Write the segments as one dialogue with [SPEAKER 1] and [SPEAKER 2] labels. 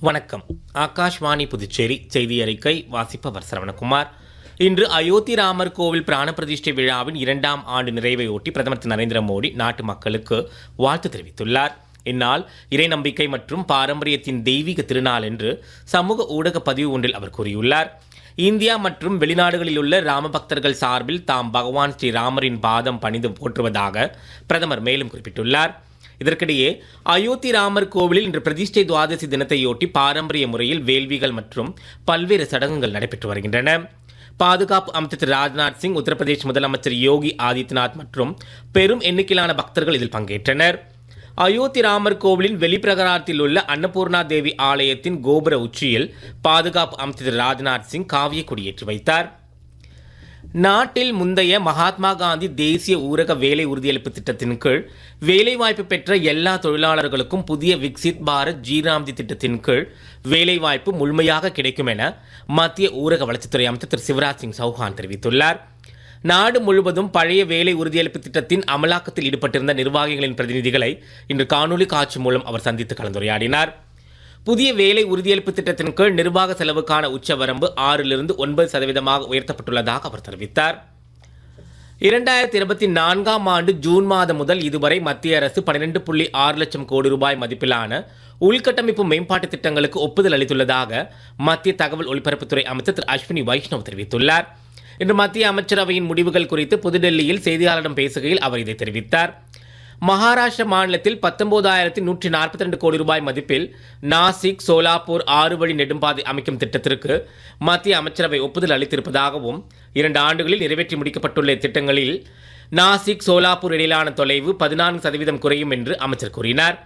[SPEAKER 1] வணக்கம். ஆகாஷ்வாணி புதுச்சேரி செய்தி அறிக்கை வாசிப்பவர் சரவணகுமார். இன்று அயோத்தி ராமர் கோவில் பிராண பிரதிஷ்டை விழாவின் 2ஆம் ஆண்டு நிறைவையொட்டி பிரதமர் திரு நரேந்திர மோடி நாட்டு மக்களுக்கு வாழ்த்து தெரிவித்துள்ளார். இந்நாள் இறை நம்பிக்கை மற்றும் பாரம்பரியத்தின் தெய்வீக திருநாள் என்று சமூக ஊடக பதிவு ஒன்றில் அவர் கூறியுள்ளார். இந்தியா மற்றும் வெளிநாடுகளில் உள்ள ராம பக்தர்கள் சார்பில் தாம் பகவான் ஸ்ரீ ராமரின் பாதம் பணிந்து போற்றுவதாக பிரதமர் மேலும் குறிப்பிட்டுள்ளார். இதற்கிடையே அயோத்தி ராமர் கோவிலில் இன்று பிரதிஷ்டை துவாதசி தினத்தையொட்டி பாரம்பரிய முறையில் வேள்விகள் மற்றும் பல்வேறு சடங்குகள் நடைபெற்று வருகின்றன. பாதுகாப்பு அமைச்சர் திரு ராஜ்நாத் சிங், உத்தரப்பிரதேச முதலமைச்சர் யோகி ஆதித்யநாத் மற்றும் பெரும் எண்ணிக்கையிலான பக்தர்கள் இதில் பங்கேற்றனர். அயோத்தி ராமர் கோவிலின் வெளிப்பிரகாரத்தில் உள்ள அன்னபூர்ணா தேவி ஆலயத்தின் கோபுர உச்சியில் பாதுகாப்பு அமைச்சர் திரு ராஜ்நாத் சிங் காவிய கொடியேற்றி வைத்தார். நாட்டில் முந்தைய மகாத்மா காந்தி தேசிய ஊரக வேலை உறுதியளிப்பு திட்டத்தின் கீழ் வேலைவாய்ப்பு பெற்ற எல்லா தொழிலாளர்களுக்கும் புதிய விக்சித் பாரத் ஜீராம்ஜி திட்டத்தின் கீழ் வேலைவாய்ப்பு முழுமையாக கிடைக்கும் என மத்திய ஊரக வளர்ச்சித்துறை அமைச்சர் திரு சிவராஜ் சிங் சௌஹான் தெரிவித்துள்ளார். நாடு முழுவதும் பழைய வேலை உறுதியளிப்பு திட்டத்தின் அமலாக்கத்தில் ஈடுபட்டிருந்த நிர்வாகிகளின் பிரதிநிதிகளை இன்று காணொலி காட்சி மூலம் அவர் சந்தித்து கலந்துரையாடினார். புதிய வேலை உறுதியளிப்பு திட்டத்தின் கீழ் நிர்வாக செலவுக்கான உச்சவரம்பு 6லிருந்து 9% உயர்த்தப்பட்டுள்ளதாக அவர் தெரிவித்தார். 2024ஆம் ஆண்டு ஜூன் மாதம் முதல் இதுவரை மத்திய அரசு 12.6 லட்சம் கோடி ரூபாய் மதிப்பிலான உள்கட்டமைப்பு மேம்பாட்டு திட்டங்களுக்கு ஒப்புதல் அளித்துள்ளதாக மத்திய தகவல் ஒலிபரப்புத்துறை அமைச்சர் திரு அஸ்வினி வைஷ்ணவ் தெரிவித்துள்ளார். இன்று மத்திய அமைச்சரவையின் முடிவுகள் குறித்து புதுடெல்லியில் செய்தியாளர்களிடம் பேசுகையில் அவர் இதை தெரிவித்தார். மகாராஷ்டிர மாநிலத்தில் 19,142 கோடி ரூபாய் மதிப்பில் நாசிக் சோலாப்பூர் 6 வழி நெடும்பாதை அமைக்கும் திட்டத்திற்கு மத்திய அமைச்சரவை ஒப்புதல் அளித்திருப்பதாகவும் 2 ஆண்டுகளில் நிறைவேற்றி முடிக்கப்பட்டுள்ள திட்டங்களில் நாசிக் சோலாப்பூர் இடையிலான தொலைவு 14% குறையும் என்று அமைச்சர் கூறினார்.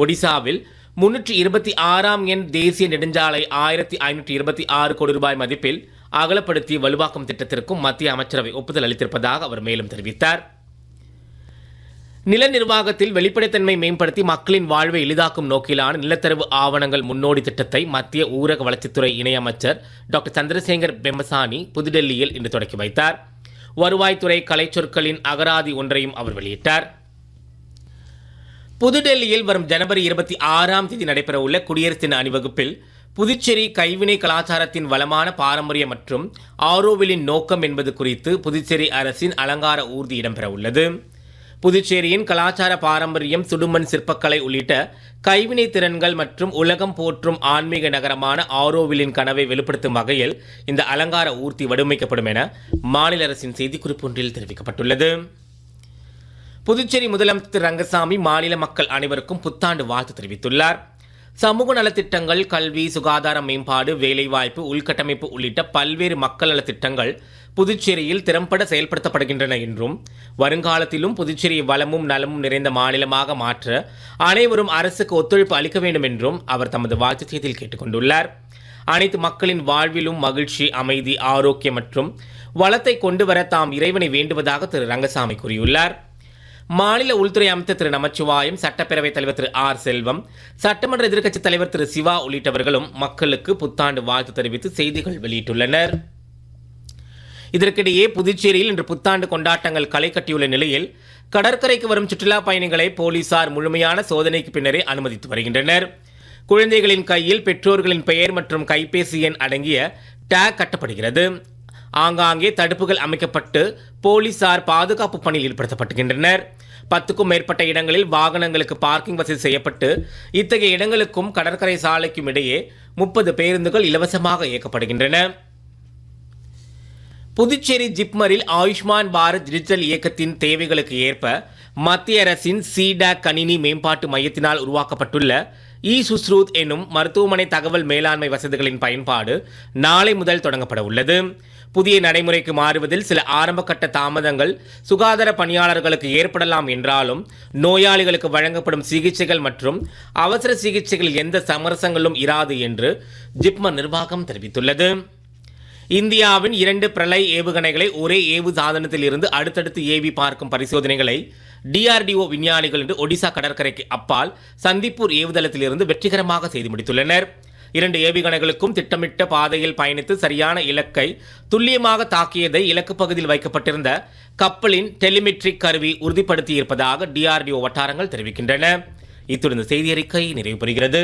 [SPEAKER 1] ஒடிசாவில் 326ஆம் எண் தேசிய நெடுஞ்சாலை 1526 கோடி ரூபாய் மதிப்பில் அகலப்படுத்தி வலுவாக்கும் திட்டத்திற்கும் மத்திய அமைச்சரவை ஒப்புதல் அளித்திருப்பதாக அவர் மேலும் தெரிவித்தார். நில நிர்வாகத்தில் வெளிப்படைத்தன்மை மேம்படுத்தி மக்களின் வாழ்வை எளிதாக்கும் நோக்கிலான நிலத்தரவு ஆவணங்கள் முன்னோடி திட்டத்தை மத்திய ஊரக வளர்ச்சித்துறை இணையமைச்சர் டாக்டர் சந்திரசேகர் பெம்மசானி புதுடெல்லியில் இன்று தொடக்கி வைத்தார். வருவாய்த்துறை கலைச்சொற்களின் அகராதி ஒன்றையும் அவர் வெளியிட்டார். புதுடெல்லியில் வரும் ஜனவரி 26ஆம் தேதி நடைபெறவுள்ள குடியரசு தின அணிவகுப்பில் புதுச்சேரி கைவினை கலாச்சாரத்தின் வளமான பாரம்பரியம் மற்றும் ஆரோவிலின் நோக்கம் என்பது குறித்து புதுச்சேரி அரசின் அலங்கார ஊர்தி இடம்பெறவுள்ளது. புதுச்சேரியின் கலாச்சார பாரம்பரியம், சுடுமண் சிற்பக்கலை உள்ளிட்ட கைவினை திறன்கள் மற்றும் உலகம் போற்றும் ஆன்மீக நகரமான ஆரோவிலின் கனவை வெளிப்படுத்தும் வகையில் இந்த அலங்கார ஊர்தி வடிவமைக்கப்படும் என மாநில அரசின் செய்திக்குறிப்பு ஒன்றில் தெரிவிக்கப்பட்டுள்ளது. புதுச்சேரி முதலமைச்சர் திரு ரங்கசாமி மாநில மக்கள் அனைவருக்கும் புத்தாண்டு வாழ்த்து தெரிவித்துள்ளார். சமூக நலத்திட்டங்கள், கல்வி, சுகாதார மேம்பாடு, வேலைவாய்ப்பு, உள்கட்டமைப்பு உள்ளிட்ட பல்வேறு மக்கள் நலத்திட்டங்கள் புதுச்சேரியில் திறம்பட செயல்படுத்தப்படுகின்றன என்றும் வருங்காலத்திலும் புதுச்சேரியை வளமும் நலமும் நிறைந்த மாநிலமாக மாற்ற அனைவரும் அரசுக்கு ஒத்துழைப்பு அளிக்க வேண்டும் என்றும் அவர் தமது வாழ்த்து செய்தியில் கேட்டுக் கொண்டுள்ளார். அனைத்து மக்களின் வாழ்விலும் மகிழ்ச்சி, அமைதி, ஆரோக்கியம் மற்றும் வளத்தை கொண்டுவர தாம் இறைவனை வேண்டுவதாக திரு ரங்கசாமி கூறியுள்ளார். மாநில உள்துறை அமைச்சர் திரு நமச்சிவாயம், சட்டப்பேரவைத் தலைவர் திரு ஆர் செல்வம், சட்டமன்ற எதிர்க்கட்சித் தலைவர் திரு சிவா உள்ளிட்டவர்களும் மக்களுக்கு புத்தாண்டு வாழ்த்து தெரிவித்து செய்திகள் வெளியிட்டுள்ளனர். இதற்கிடையே புதுச்சேரியில் இன்று புத்தாண்டு கொண்டாட்டங்கள் களை கட்டியுள்ள நிலையில் கடற்கரைக்கு வரும் சுற்றுலா பயணிகளை போலீசார் முழுமையான சோதனைக்கு பின்னரே அனுமதித்து வருகின்றனர். குழந்தைகளின் கையில் பெற்றோர்களின் பெயர் மற்றும் கைபேசி எண் அடங்கிய டேக் கட்டப்படுகிறது. ஆங்காங்கே தடுப்புகள் அமைக்கப்பட்டு போலீசார் பாதுகாப்பு பணியில் ஈடுபடுத்தப்படுகின்றனர். 10க்கும் மேற்பட்ட இடங்களில் வாகனங்களுக்கு பார்க்கிங் வசதி செய்யப்பட்டு இத்தகைய இடங்களுக்கும் கடற்கரை சாலைக்கும் இடையே 30 பேருந்துகள் இலவசமாக இயக்கப்படுகின்றன. புதுச்சேரி ஜிப்மரில் ஆயுஷ்மான் பாரத் டிஜிட்டல் இயக்கத்தின் தேவைகளுக்கு ஏற்ப மத்திய அரசின் சிடாக் கணினி மேம்பாட்டு மையத்தினால் உருவாக்கப்பட்டுள்ள சுஸ்ரூத் எனும் மருத்துவமனை தகவல் மேலாண்மை வசதிகளின் பயன்பாடு நாளை முதல் தொடங்கப்பட உள்ளது. புதிய நடைமுறைக்கு மாறுவதில் சில ஆரம்பகட்ட தாமதங்கள் சுகாதார பணியாளர்களுக்கு ஏற்படலாம் என்றாலும் நோயாளிகளுக்கு வழங்கப்படும் சிகிச்சைகள் மற்றும் அவசர சிகிச்சைகள் எந்த சமரசங்களும் இராது என்று ஜிப்மர் நிர்வாகம் தெரிவித்துள்ளது. இந்தியாவின் 2 பிரளய் ஏவுகணைகளை ஒரே ஏவு சாதனத்தில் இருந்து அடுத்தடுத்து ஏவி பார்க்கும் பரிசோதனைகளை DRDO விஞ்ஞானிகள் இன்று ஒடிசா கடற்கரைக்கு அப்பால் சந்திப்பூர் ஏவுதளத்திலிருந்து வெற்றிகரமாக செய்து முடித்துள்ளனர். 2 ஏவுகணைகளுக்கும் திட்டமிட்ட பாதையில் பயணித்து சரியான இலக்கை துல்லியமாக தாக்கியதை இலக்கு பகுதியில் வைக்கப்பட்டிருந்த கப்பலின் டெலிமெட்ரிக் கருவி உறுதிப்படுத்தியிருப்பதாக DRDO வட்டாரங்கள் தெரிவிக்கின்றன. இத்துடன் செய்தி அறிக்கை நிறைவு பெறுகிறது.